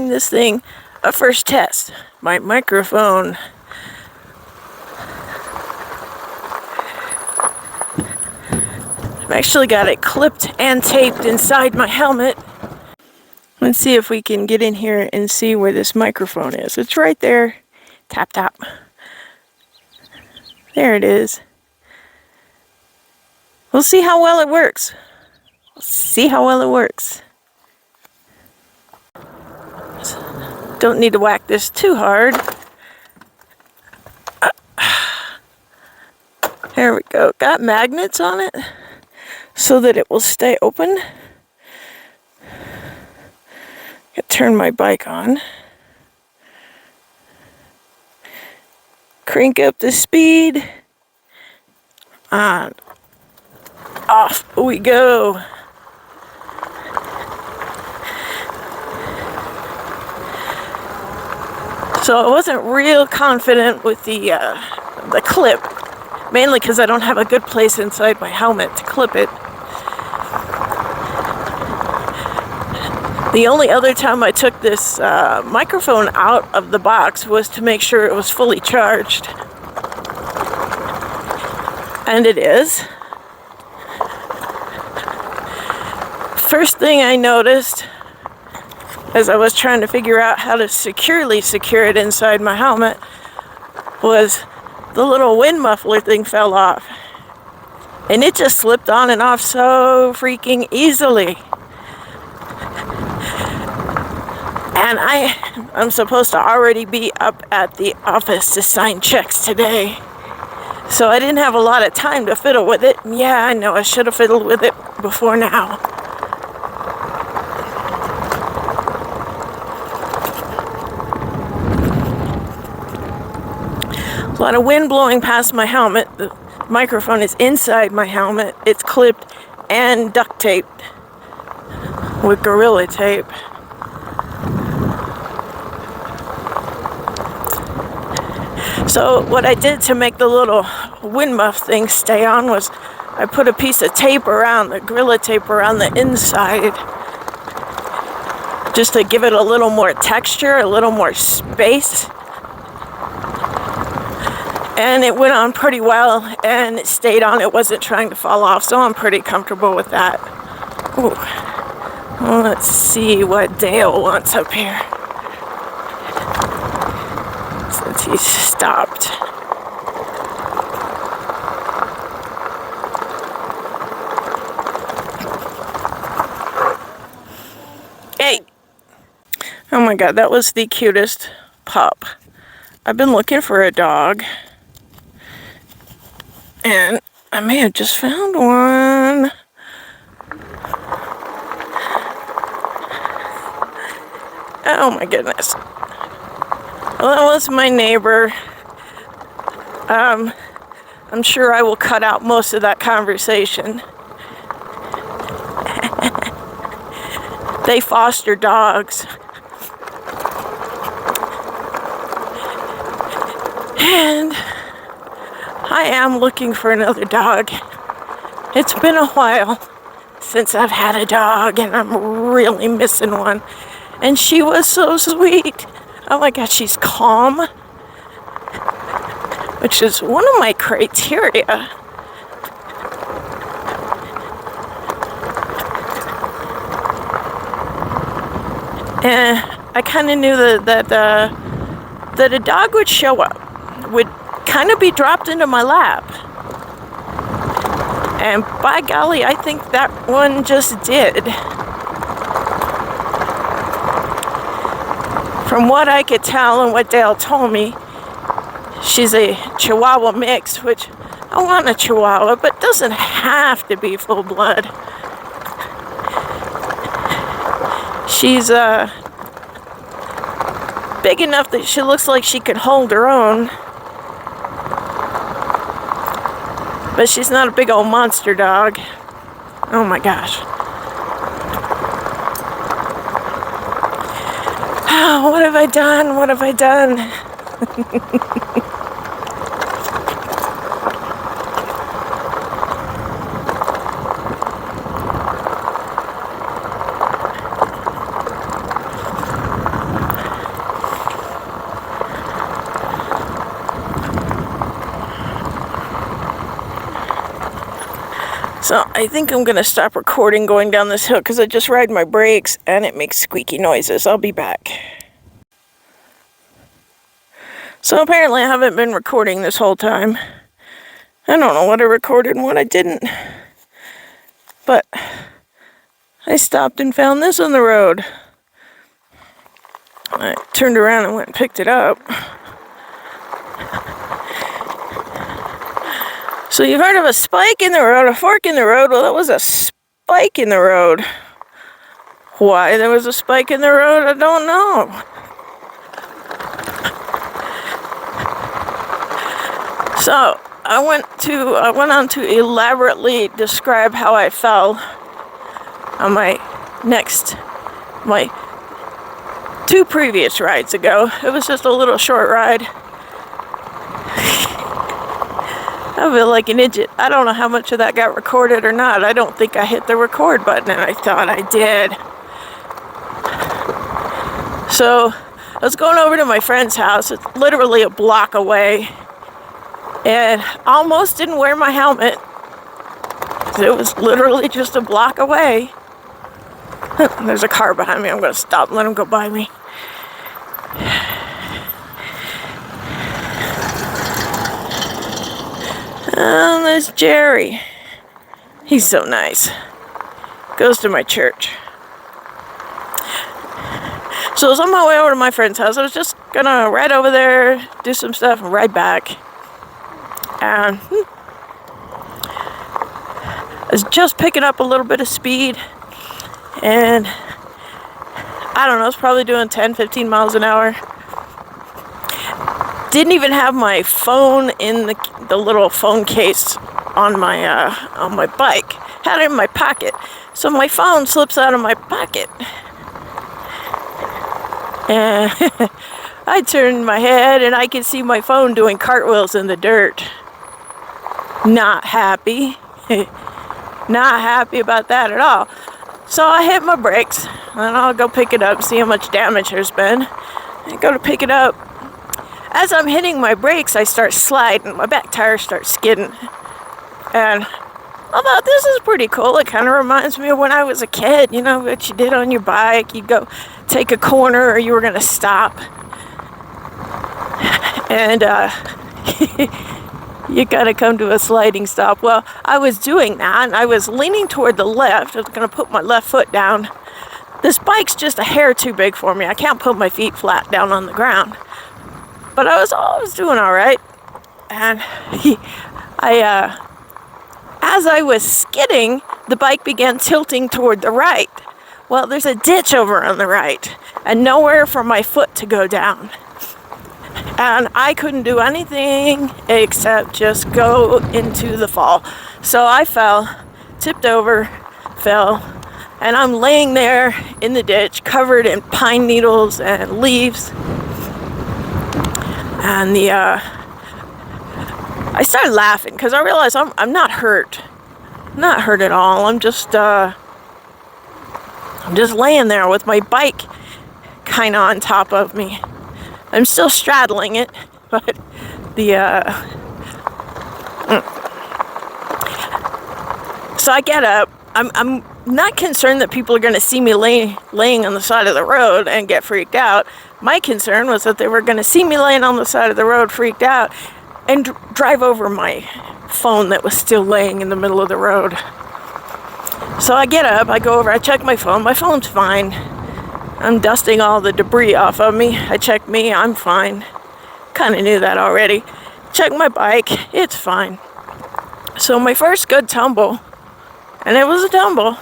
giving this thing a first test. My microphone. I've actually got it clipped and taped inside my helmet. Let's see if we can get in here and see where this microphone is. It's right there. Tap, tap. There it is. We'll see how well it works. Don't need to whack this too hard. There we go. Got magnets on it so that it will stay open. Turn my bike on. Crank up the speed. And off we go. So I wasn't real confident with the clip, mainly because I don't have a good place inside my helmet to clip it. The only other time I took this microphone out of the box was to make sure it was fully charged. And it is. First thing I noticed as I was trying to figure out how to securely secure it inside my helmet was the little wind muffler thing fell off. And it just slipped on and off so freaking easily. And I'm supposed to already be up at the office to sign checks today. So I didn't have a lot of time to fiddle with it. Yeah, I know I should have fiddled with it before now. A lot of wind blowing past my helmet. The microphone is inside my helmet. It's clipped and duct taped with Gorilla Tape. So what I did to make the little wind muff thing stay on was I put a piece of tape around, the Gorilla Tape around the inside, just to give it a little more texture, a little more space. And it went on pretty well, and it stayed on. It wasn't trying to fall off, so I'm pretty comfortable with that. Ooh. Well, let's see what Dale wants up here. Since he's stopped. Hey! Oh my god, that was the cutest pup. I've been looking for a dog. And I may have just found one. Oh my goodness. Well, that was my neighbor. I'm sure I will cut out most of that conversation. They foster dogs. And I am looking for another dog. It's been a while since I've had a dog, and I'm really missing one. And she was so sweet. Oh my God, she's calm, which is one of my criteria. And I kind of knew that a dog would show up, would kind of be dropped into my lap. And by golly, I think that one just did. From what I could tell and what Dale told me, she's a Chihuahua mix, which I want a Chihuahua, but doesn't have to be full blood. She's big enough that she looks like she could hold her own. But she's not a big old monster dog. Oh my gosh. Oh, what have I done? What have I done? So I think I'm gonna stop recording going down this hill because I just ride my brakes and it makes squeaky noises. I'll be back. So apparently I haven't been recording this whole time. I don't know what I recorded and what I didn't. But I stopped and found this on the road. I turned around and went and picked it up. So you've heard of a spike in the road, a fork in the road? Well, that was a spike in the road. Why there was a spike in the road, I don't know. So I went on to elaborately describe how I fell on my two previous rides ago. It was just a little short ride. I feel like an idiot. I don't know how much of that got recorded or not. I don't think I hit the record button, and I thought I did. So I was going over to my friend's house. It's literally a block away. And almost didn't wear my helmet. It was literally just a block away. There's a car behind me. I'm going to stop and let him go by me. And there's Jerry. He's so nice. Goes to my church. So I was on my way over to my friend's house. I was just going to ride over there, do some stuff, and ride back. And I was just picking up a little bit of speed. And I don't know, I was probably doing 10, 15 miles an hour. Didn't even have my phone in the little phone case on my bike. Had it in my pocket. So my phone slips out of my pocket. And I turned my head and I could see my phone doing cartwheels in the dirt. Not happy. Not happy about that at all. So I hit my brakes and I'll go pick it up, see how much damage there's been. I go to pick it up. As I'm hitting my brakes, I start sliding. My back tire starts skidding. And I thought, this is pretty cool. It kind of reminds me of when I was a kid. You know, what you did on your bike. You'd go take a corner or you were going to stop. And you gotta come to a sliding stop. Well, I was doing that, and I was leaning toward the left. I was gonna put my left foot down. This bike's just a hair too big for me. I can't put my feet flat down on the ground. But I was doing all right. And as I was skidding, the bike began tilting toward the right. Well, there's a ditch over on the right, and nowhere for my foot to go down. And I couldn't do anything except just go into the fall. So I fell, tipped over, fell, and I'm laying there in the ditch covered in pine needles and leaves. And I started laughing because I realized I'm not hurt. Not hurt at all. I'm just laying there with my bike kind of on top of me. I'm still straddling it, but so I get up. I'm not concerned that people are going to see me laying on the side of the road and get freaked out. My concern was that they were going to see me laying on the side of the road freaked out and drive over my phone that was still laying in the middle of the road. So I get up, I go over, I check my phone. My phone's fine. I'm dusting all the debris off of me. I checked me, I'm fine. Kind of knew that already. Check my bike, it's fine. So my first good tumble, and it was a tumble,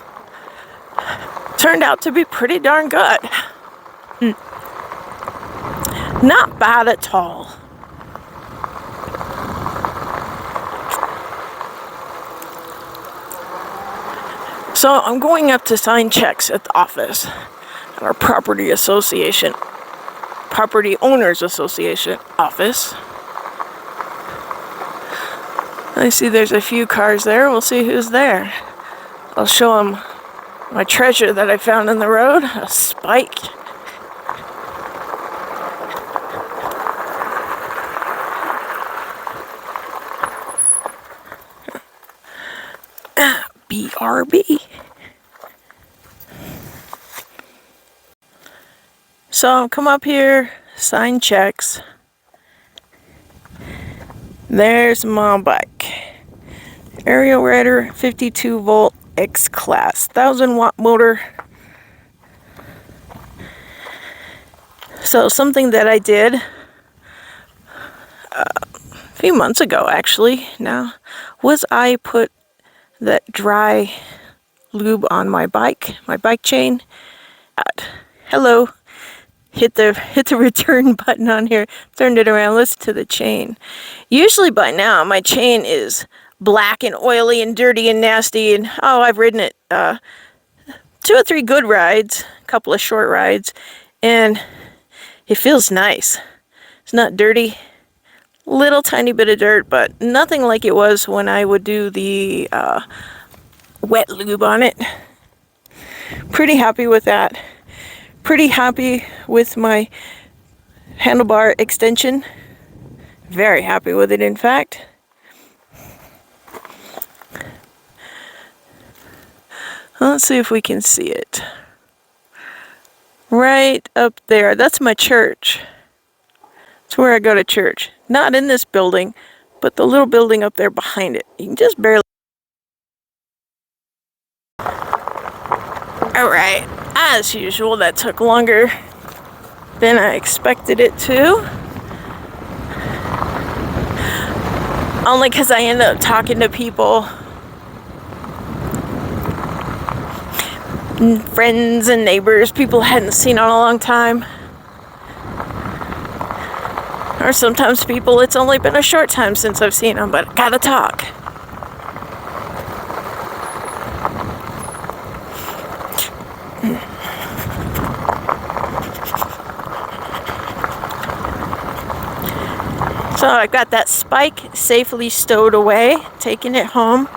turned out to be pretty darn good. Not bad at all. So I'm going up to sign checks at the office. Our property owners association office. I see there's a few cars there. We'll see who's there. I'll show them my treasure that I found in the road, a spike. BRB. So come up here, sign checks. There's my bike. Aerial Rider 52 volt X class, 1000-watt motor. So something that I did a few months ago actually now was I put that dry lube on my bike chain. Hello. Hit the return button on here, turned it around, listen to the chain. Usually by now my chain is black and oily and dirty and nasty, and I've ridden it 2 or 3 good rides, a couple of short rides, and it feels nice. It's not dirty, little tiny bit of dirt, but nothing like it was when I would do the wet lube on it. Pretty happy with that. Pretty happy with my handlebar extension. Very happy with it, in fact. Let's see if we can see it. Right up there. That's my church. That's where I go to church. Not in this building, but the little building up there behind it. You can just barely... Alright. As usual, that took longer than I expected it to. Only because I ended up talking to people, friends and neighbors, people I hadn't seen in a long time. Or sometimes people it's only been a short time since I've seen them, but gotta talk. So I got that spike safely stowed away, taking it home.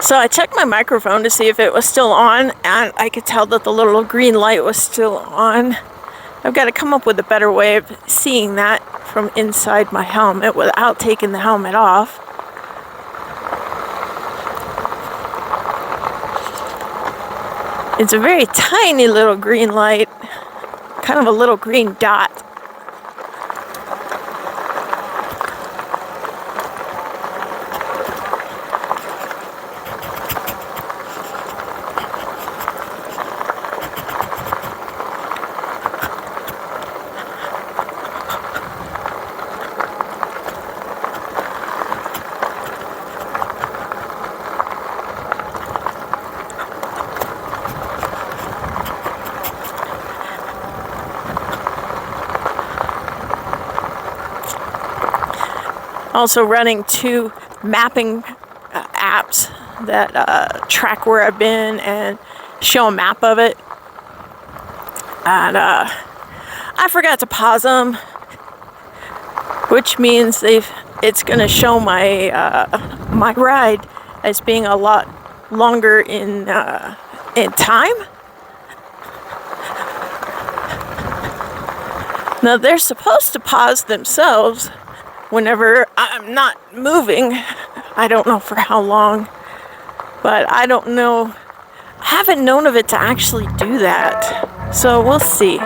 So I checked my microphone to see if it was still on, and I could tell that the little green light was still on. I've got to come up with a better way of seeing that from inside my helmet without taking the helmet off. It's a very tiny little green light, kind of a little green dot. Also running 2 mapping apps that track where I've been and show a map of it. And I forgot to pause them, which means it's going to show my my ride as being a lot longer in time. Now they're supposed to pause themselves whenever I'm not moving. I don't know for how long, but I don't know. I haven't known of it to actually do that. So we'll see.